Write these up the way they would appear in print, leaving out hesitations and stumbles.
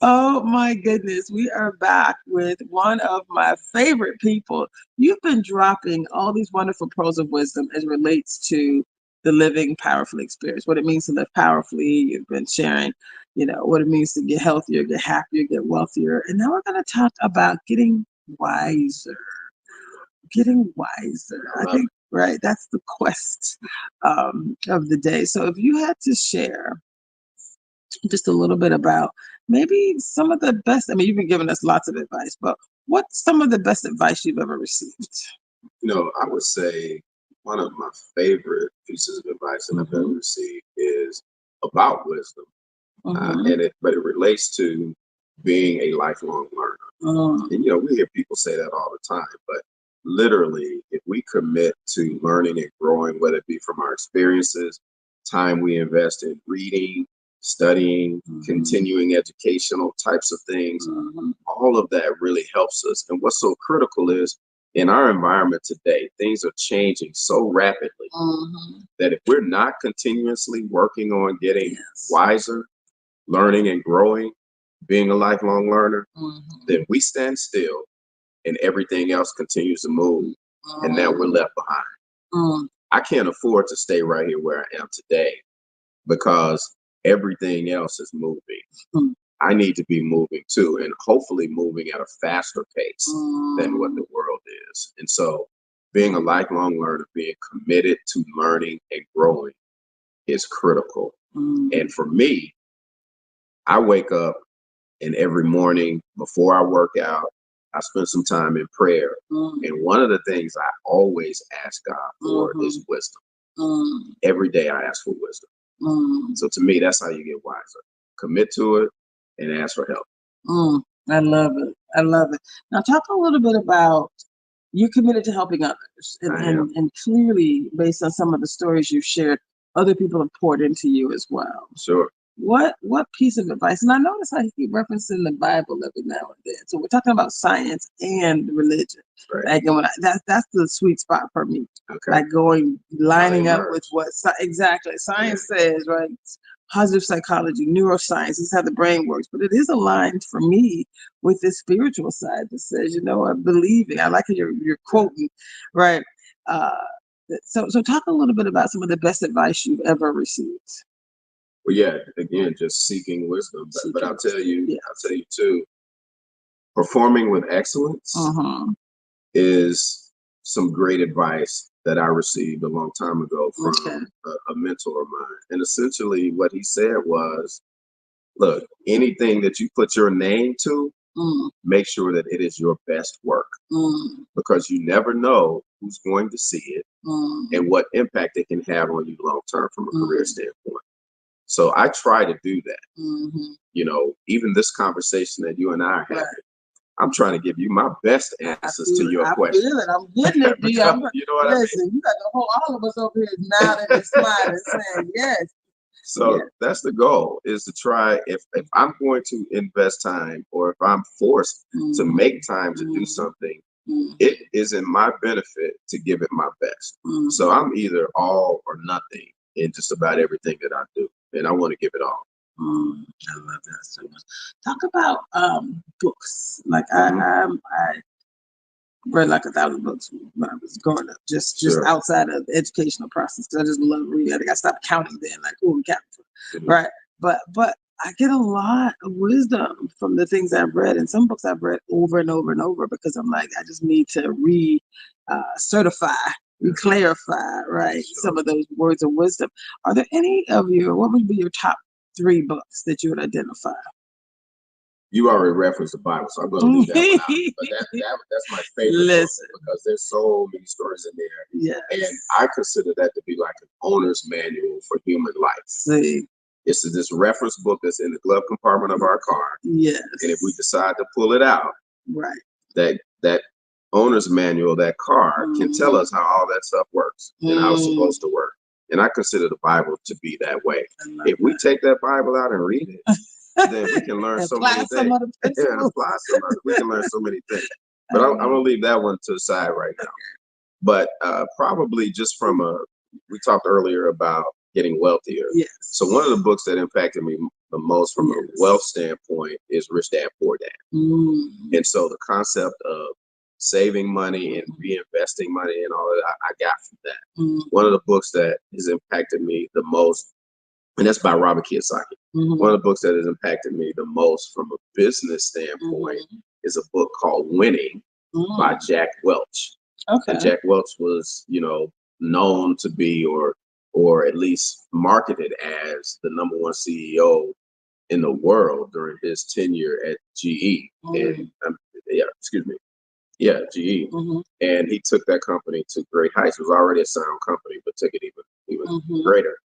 Oh my goodness, we are back with one of my favorite people. You've been dropping all these wonderful pearls of wisdom as it relates to the living powerfully experience, what it means to live powerfully. You've been sharing, what it means to get healthier, get happier, get wealthier. And now we're going to talk about wiser, getting wiser. I think, right, that's the quest of the day. So if you had to share just a little bit about maybe some of the best. I mean, you've been giving us lots of advice, but what's some of the best advice you've ever received? I would say one of my favorite pieces of advice that I've ever received is about wisdom, but it relates to being a lifelong learner. And we hear people say that all the time, but literally, if we commit to learning and growing, whether it be from our experiences, time we invest in reading, studying, continuing educational types of things, all of that really helps us. And what's so critical is in our environment today, things are changing so rapidly that if we're not continuously working on getting wiser, learning and growing, being a lifelong learner, then we stand still and everything else continues to move. And now we're left behind. I can't afford to stay right here where I am today because everything else is moving. I need to be moving too, and hopefully moving at a faster pace than what the world is. And so being a lifelong learner, being committed to learning and growing is critical. And for me, I wake up and every morning before I work out, I spend some time in prayer. And one of the things I always ask God for is wisdom. Every day I ask for wisdom. So to me, that's how you get wiser. Commit to it and ask for help. I love it. I love it. Now talk a little bit about you're committed to helping others. And clearly, based on some of the stories you've shared, other people have poured into you as well. Sure. What piece of advice? And I notice how you keep referencing the Bible every now and then. So we're talking about science and religion. Right. Like that's the sweet spot for me. Okay. Like lining up with what exactly science says, right? Positive psychology, neuroscience, this is how the brain works. But it is aligned for me with this spiritual side that says, I'm believing. I like how you're quoting, right? So talk a little bit about some of the best advice you've ever received. Well, yeah, again, just seeking wisdom. But I'll tell you too, performing with excellence is some great advice that I received a long time ago from a mentor of mine. And essentially what he said was, look, anything that you put your name to, make sure that it is your best work because you never know who's going to see it and what impact it can have on you long term from a career standpoint. So I try to do that. Even this conversation that you and I are having, I'm trying to give you my best answers to your question. I feel it. I'm getting it, D. You know what I mean? You got all of us over here nodding and smiling, saying yes. So that's the goal, is to try, if I'm going to invest time or if I'm forced to make time to do something, it is in my benefit to give it my best. So I'm either all or nothing in just about everything that I do. And I want to give it all. I love that so much. Talk about books. Like I read like 1,000 books when I was growing up, just outside of the educational process. I just love reading. I think I stopped counting then, like who we counting for, right? But I get a lot of wisdom from the things I've read, and some books I've read over and over and over because I'm like, I just need to certify, clarify, right? Some of those words of wisdom. Are there any of what would be your top 3 books that you would identify? You already referenced the Bible, so I'm going to leave that one out. But that's my favorite book because there's so many stories in there. Yeah. And I consider that to be like an owner's manual for human life. See. It's this reference book that's in the glove compartment of our car. Yes. And if we decide to pull it out, right, that owner's manual, that car can tell us how all that stuff works and how it's supposed to work. And I consider the Bible to be that way. If we take that Bible out and read it, then we can learn so many things. We can learn so many things. But I'm going to leave that one to the side right now. But probably just we talked earlier about getting wealthier. Yes. So one of the books that impacted me the the most from a wealth standpoint is Rich Dad Poor Dad. And so the concept of saving money and reinvesting money and all that I got from that. One of the books that has impacted me the most, and that's by Robert Kiyosaki. One of the books that has impacted me the most from a business standpoint is a book called Winning by Jack Welch. Okay. And Jack Welch was, known to be or at least marketed as the #1 CEO in the world during his tenure at GE. And GE. And he took that company to great heights. It was already a sound company, but took it even greater.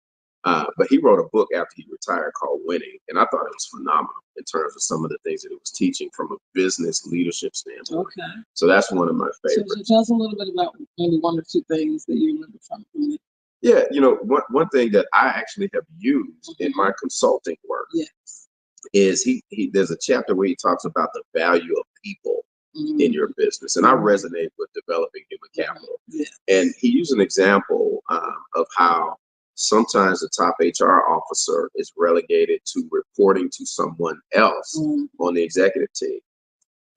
But he wrote a book after he retired called Winning, and I thought it was phenomenal in terms of some of the things that it was teaching from a business leadership standpoint. Okay. So that's one of my favorites. So tell us a little bit about maybe one or two things that you remember from it. Yeah, one thing that I actually have used in my consulting work is he there's a chapter where he talks about the value of people in your business, and I resonate with developing human capital. And he used an example of how sometimes the top HR officer is relegated to reporting to someone else on the executive team.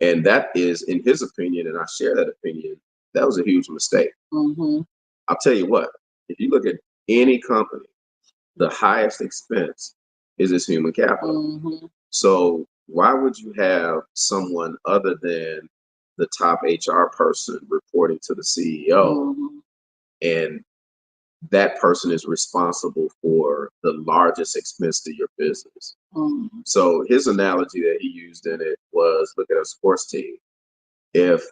And that is, in his opinion, and I share that opinion, that was a huge mistake. I'll tell you what, if you look at any company, the highest expense is its human capital. So why would you have someone other than the top HR person reporting to the CEO and that person is responsible for the largest expense to your business? So his analogy that he used in it was, look at a sports team. If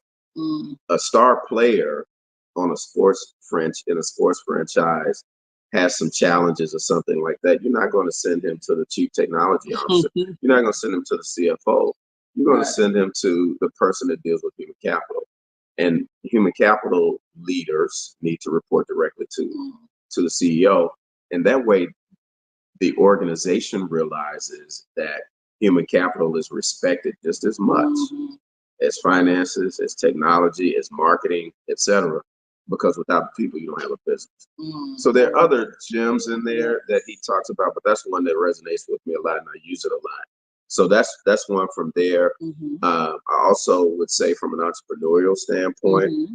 a star player on a sports franchise has some challenges or something like that, you're not going to send him to the chief technology officer. You're not going to send him to the CFO. You're going to send him to the person that deals with human capital. And human capital leaders need to report directly to the CEO. And that way, the organization realizes that human capital is respected just as much as finances, as technology, as marketing, etc. Because without people, you don't have a business. So there are other gems in there that he talks about, but that's one that resonates with me a lot, and I use it a lot. So that's one from there. I also would say from an entrepreneurial standpoint,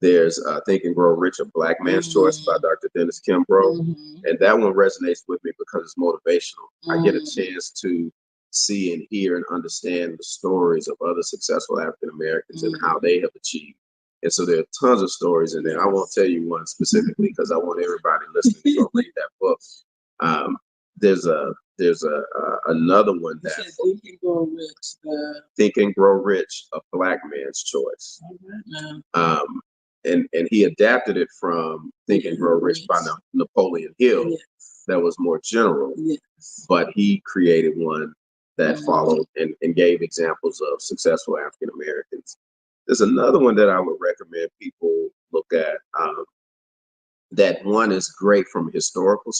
there's Think and Grow Rich, A Black Man's Choice by Dr. Dennis Kimbrough. And that one resonates with me because it's motivational. I get a chance to see and hear and understand the stories of other successful African Americans and how they have achieved. And so there are tons of stories in there. I won't tell you one specifically because I want everybody listening to go read that book. There's another one that Think and Grow Rich. Think and Grow Rich, A Black Man's Choice. And he adapted it from Think and Grow Rich by Napoleon Hill. That was more general. But he created one that followed and gave examples of successful African Americans. There's another one that I would recommend people look at. That one is great from a historical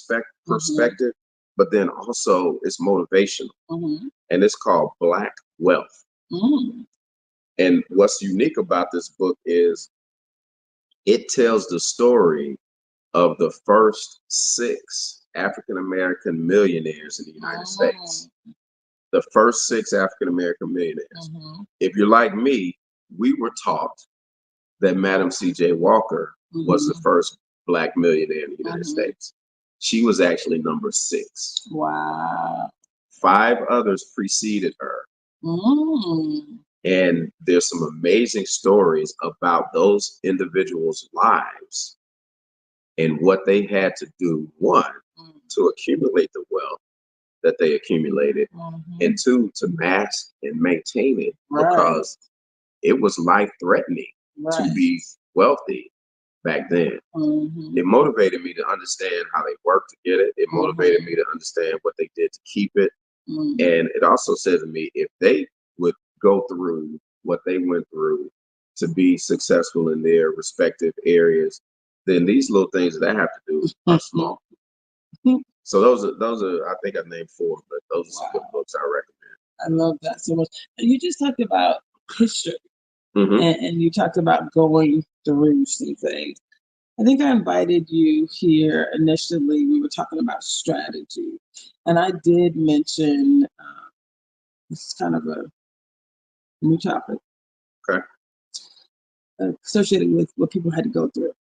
perspective, but then also it's motivational. And it's called Black Wealth. And what's unique about this book is it tells the story of the first 6 African American millionaires in the United States. The first 6 African American millionaires. If you're like me, we were taught that Madam C.J. Walker was the first Black millionaire in the United States. She was actually number 6. Wow. 5 others preceded her. And there's some amazing stories about those individuals' lives and what they had to do, 1, to accumulate the wealth that they accumulated, and 2, to mask and maintain it because it was life-threatening to be wealthy back then. It motivated me to understand how they worked to get it. It motivated me to understand what they did to keep it. And it also said to me, if they would go through what they went through to be successful in their respective areas, then these little things that I have to do are small. So those are I think I named 4, but those are some good books I recommend. I love that so much. And you just talked about history, and you talked about going through some things. I think I invited you here initially. We were talking about strategy, and I did mention this is kind of a new topic Okay. associated with what people had to go through.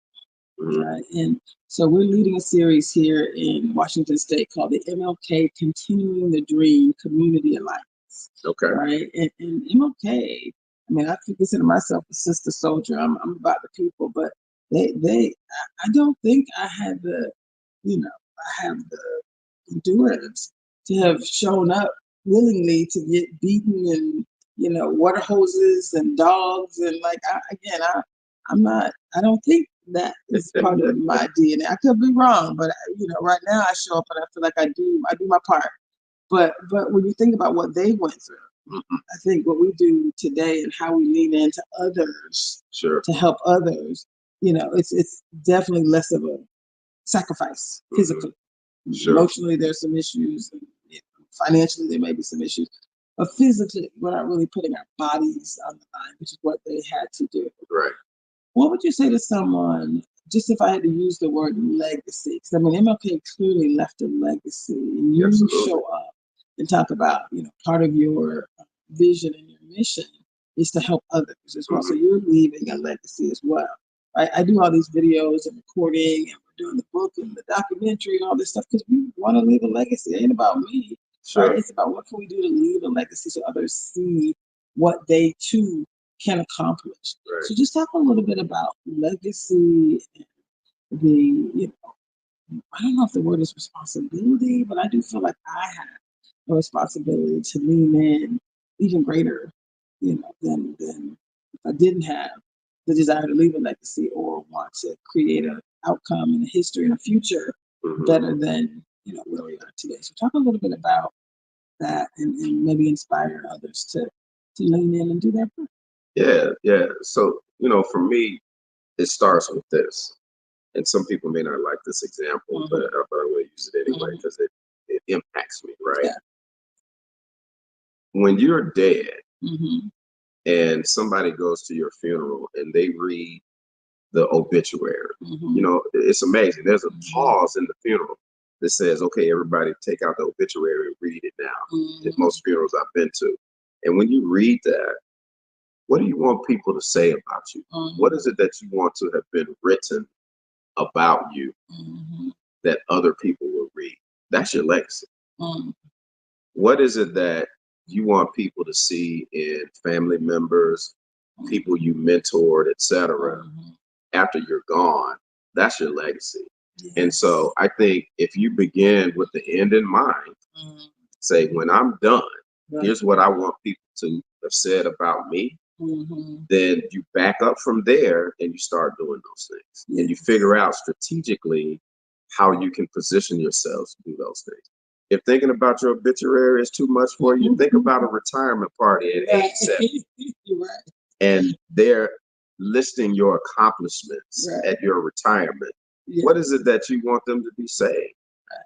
Mm-hmm. Right. And so we're leading a series here in Washington State called the MLK Continuing the Dream Community Alliance. Okay. Right. And MLK, I mean, I consider myself a sister soldier. I'm about the people, but I don't think I had I have the endurance to have shown up willingly to get beaten and, water hoses and dogs. And like, I don't think that is part of my DNA. I could be wrong, but right now I show up and I feel like I do my part. But when you think about what they went through, I think what we do today and how we lean into others to help others, it's definitely less of a sacrifice physically. Sure. Emotionally, there's some issues. And, financially, there may be some issues. But physically, we're not really putting our bodies on the line, which is what they had to do. Right. What would you say to someone, just if I had to use the word legacy? Because I mean, MLK clearly left a legacy, and you show up and talk about, part of your vision and your mission is to help others as well. So you're leaving a legacy as well. I do all these videos and recording, and we're doing the book and the documentary and all this stuff because we want to leave a legacy. It ain't about me. Sure. Right? It's about what can we do to leave a legacy so others see what they too can accomplish. Right. So just talk a little bit about legacy and the, I don't know if the word is responsibility, but I do feel like I have a responsibility to lean in even greater, than if I didn't have the desire to leave a legacy or want to create an outcome and a history and a future better than, where we are today. So talk a little bit about that and maybe inspire others to lean in and do their part. Yeah. So, for me, it starts with this. And some people may not like this example, but I'm going to use it anyway because it impacts me, right? Yeah. When you're dead and somebody goes to your funeral and they read the obituary, it's amazing. There's a pause in the funeral that says, okay, everybody take out the obituary and read it now. At most funerals I've been to. And when you read that, what do you want people to say about you? What is it that you want to have been written about you that other people will read? That's your legacy. What is it that you want people to see in family members, people you mentored, etc., after you're gone? That's your legacy. Yes. And so I think if you begin with the end in mind, say, when I'm done, here's what I want people to have said about me. Then you back up from there and you start doing those things. And you figure out strategically how you can position yourselves to do those things. If thinking about your obituary is too much for you, think about a retirement party at 87. And they're listing your accomplishments at your retirement. What is it that you want them to be saying?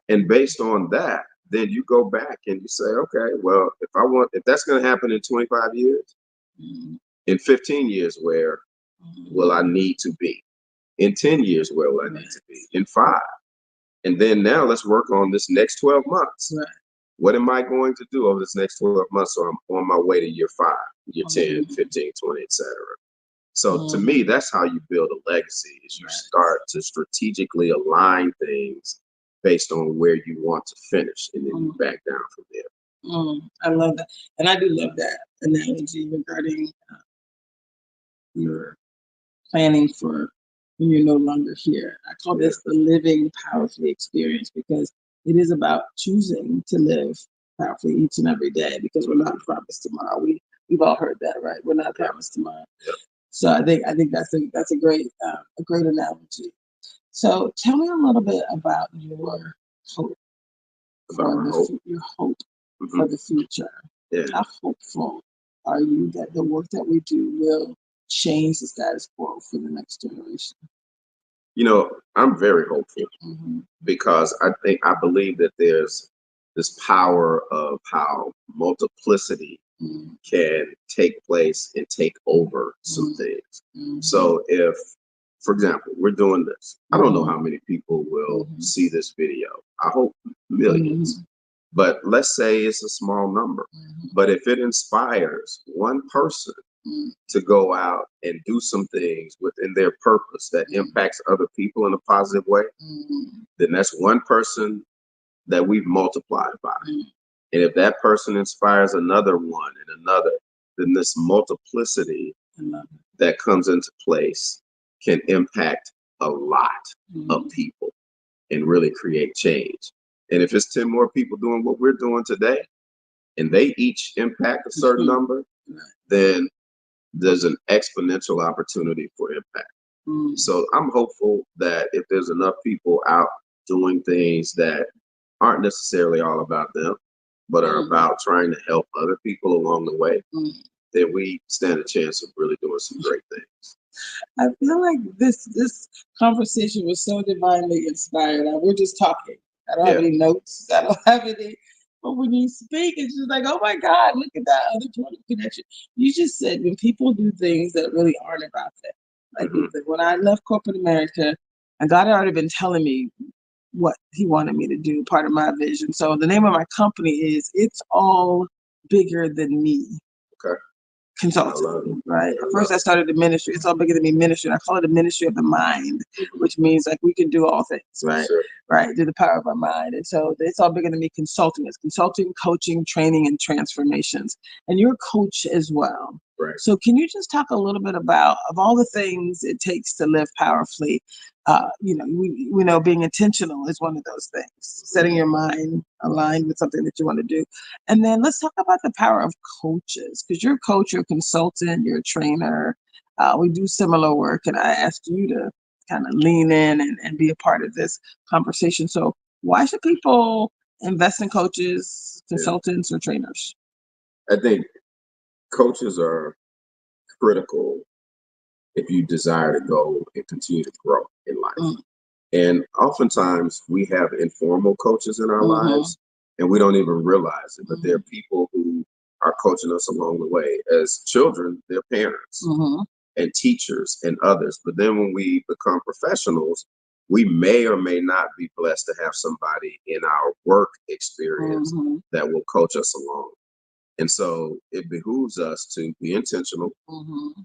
And based on that, then you go back and you say, okay, well, if that's going to happen in 25 years, in 15 years, where will I need to be? In 10 years, where will I need to be? In 5. And then now let's work on this next 12 months. What am I going to do over this next 12 months so I'm on my way to year 5, year 10, 15, 20, etc. So to me, that's how you build a legacy, is you start to strategically align things based on where you want to finish, and then you back down from there. I love that. And I do love that analogy regarding your planning for when you're no longer here. I call this the living powerfully experience because it is about choosing to live powerfully each and every day because we're not promised tomorrow. We've all heard that, right? We're not promised tomorrow. So I think that's a great analogy. So tell me a little bit about your hope your hope for the future. How hopeful are you that the work that we do will change the status quo for the next generation? I'm very hopeful because I believe that there's this power of how multiplicity can take place and take over some things. So if, for example, we're doing this. I don't know how many people will see this video. I hope millions. But let's say it's a small number. But if it inspires one person to go out and do some things within their purpose that impacts other people in a positive way, then that's one person that we've multiplied by. And if that person inspires another one and another, then this multiplicity that comes into place can impact a lot of people and really create change. And if it's 10 more people doing what we're doing today, and they each impact a certain number, then there's an exponential opportunity for impact. So I'm hopeful that if there's enough people out doing things that aren't necessarily all about them, but are about trying to help other people along the way, then we stand a chance of really doing some great things. I feel like this conversation was so divinely inspired. We're just talking. I don't have any notes. I don't have any. But when you speak, it's just like, oh my God, look at that other point of connection. You just said when people do things that really aren't about them. Like when I left corporate America, and God had already been telling me what He wanted me to do, part of my vision. So the name of my company is It's All Bigger Than Me. Okay. Consultant, right? First, I started the ministry. It's all bigger than me ministry. I call it the ministry of the mind, which means like we can do all things, right? Sure. Right, through the power of our mind. And so it's all bigger than me consulting. It's consulting, coaching, training, and transformations. And you're a coach as well. Right. So can you just talk a little bit about of all the things it takes to live powerfully? We know being intentional is one of those things. Setting your mind aligned with something that you want to do. And then let's talk about the power of coaches, because you're a coach, you're a consultant, you're a trainer. We do similar work, and I asked you to kind of lean in and be a part of this conversation. So why should people invest in coaches, consultants, or trainers? I think coaches are critical if you desire to go and continue to grow in life. And oftentimes we have informal coaches in our lives and we don't even realize it, but there are people who are coaching us along the way. As children, they're parents and teachers and others. But then when we become professionals, we may or may not be blessed to have somebody in our work experience that will coach us along. And so it behooves us to be intentional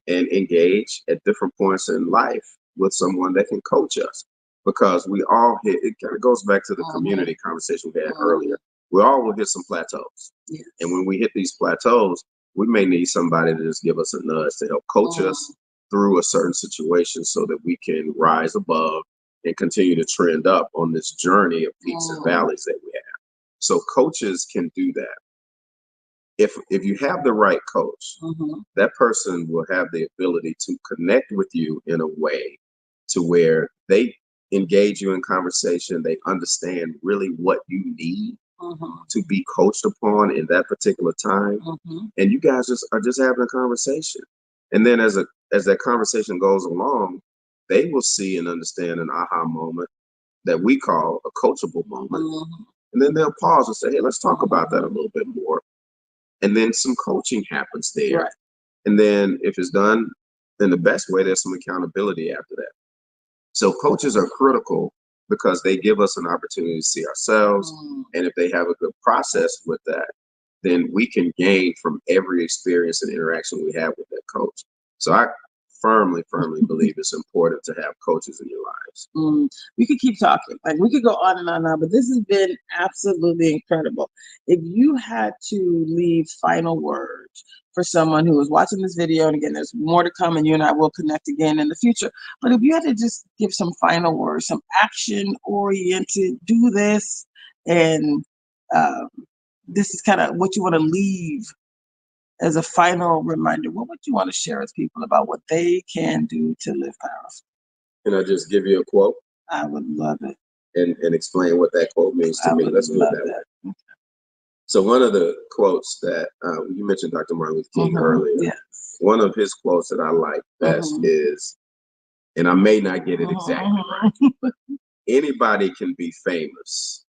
and engage at different points in life with someone that can coach us. Because we all hit, it kind of goes back to the community conversation we had earlier. We all will hit some plateaus. Yes. And when we hit these plateaus, we may need somebody to just give us a nudge to help coach us through a certain situation so that we can rise above and continue to trend up on this journey of peaks and valleys that we have. So coaches can do that. If you have the right coach, that person will have the ability to connect with you in a way to where they engage you in conversation. They understand really what you need to be coached upon in that particular time. And you guys are just having a conversation. And then as that conversation goes along, they will see and understand an aha moment that we call a coachable moment. And then they'll pause and say, hey, let's talk about that a little bit more. And then some coaching happens there. Right. And then if it's done in the best way, there's some accountability after that. So coaches are critical because they give us an opportunity to see ourselves. And if they have a good process with that, then we can gain from every experience and interaction we have with that coach. So I firmly believe it's important to have coaches in your lives. We could keep talking. Like we could go on and on and on, but this has been absolutely incredible. If you had to leave final words for someone who is watching this video, and again, there's more to come, and you and I will connect again in the future. But if you had to just give some final words, some action-oriented, do this, and this is kind of what you want to leave as a final reminder, what would you want to share with people about what they can do to live powerfully? Can I just give you a quote? I would love it. And explain what that quote means to me. Let's do it that way. Okay. So one of the quotes that you mentioned Dr. Martin Luther King earlier. Yes. One of his quotes that I like best is, and I may not get it exactly right, anybody can be famous.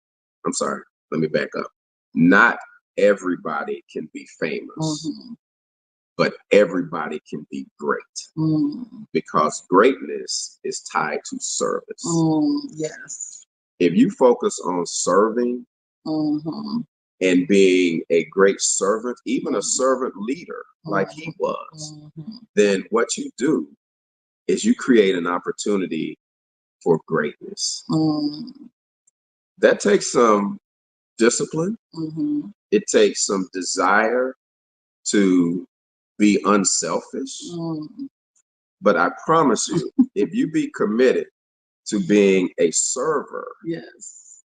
I'm sorry, let me back up. Not everybody can be famous, but everybody can be great because greatness is tied to service. Yes. If you focus on serving and being a great servant, even a servant leader like he was, then what you do is you create an opportunity for greatness. That takes some discipline. It takes some desire to be unselfish. But I promise you, if you be committed to being a server Yes.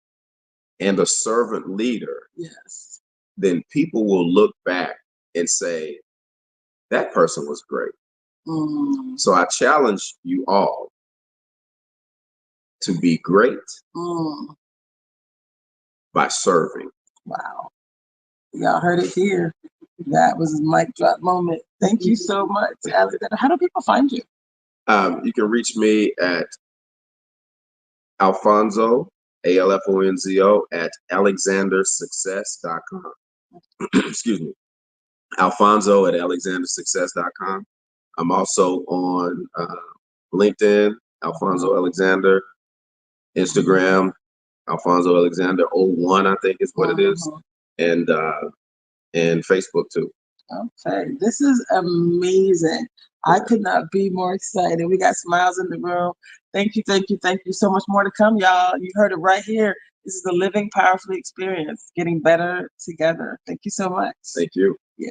and a servant leader, Yes. then people will look back and say, that person was great. So I challenge you all to be great by serving. Wow. Y'all heard it here. That was a mic drop moment. Thank you so much, Alexander. How do people find you? You can reach me at Alfonzo, Alfonzo, at alexandersuccess.com. Excuse me. Alfonzo at alexandersuccess.com. I'm also on LinkedIn, Alfonzo Alexander, Instagram, Alfonzo Alexander 01, I think is what it is, and Facebook too. Okay, this is amazing. I could not be more excited. We got smiles in the room. Thank you so much more to come, y'all. You heard it right here. This is the Living Powerfully Experience, getting better together. Thank you so much. Thank you. Yeah.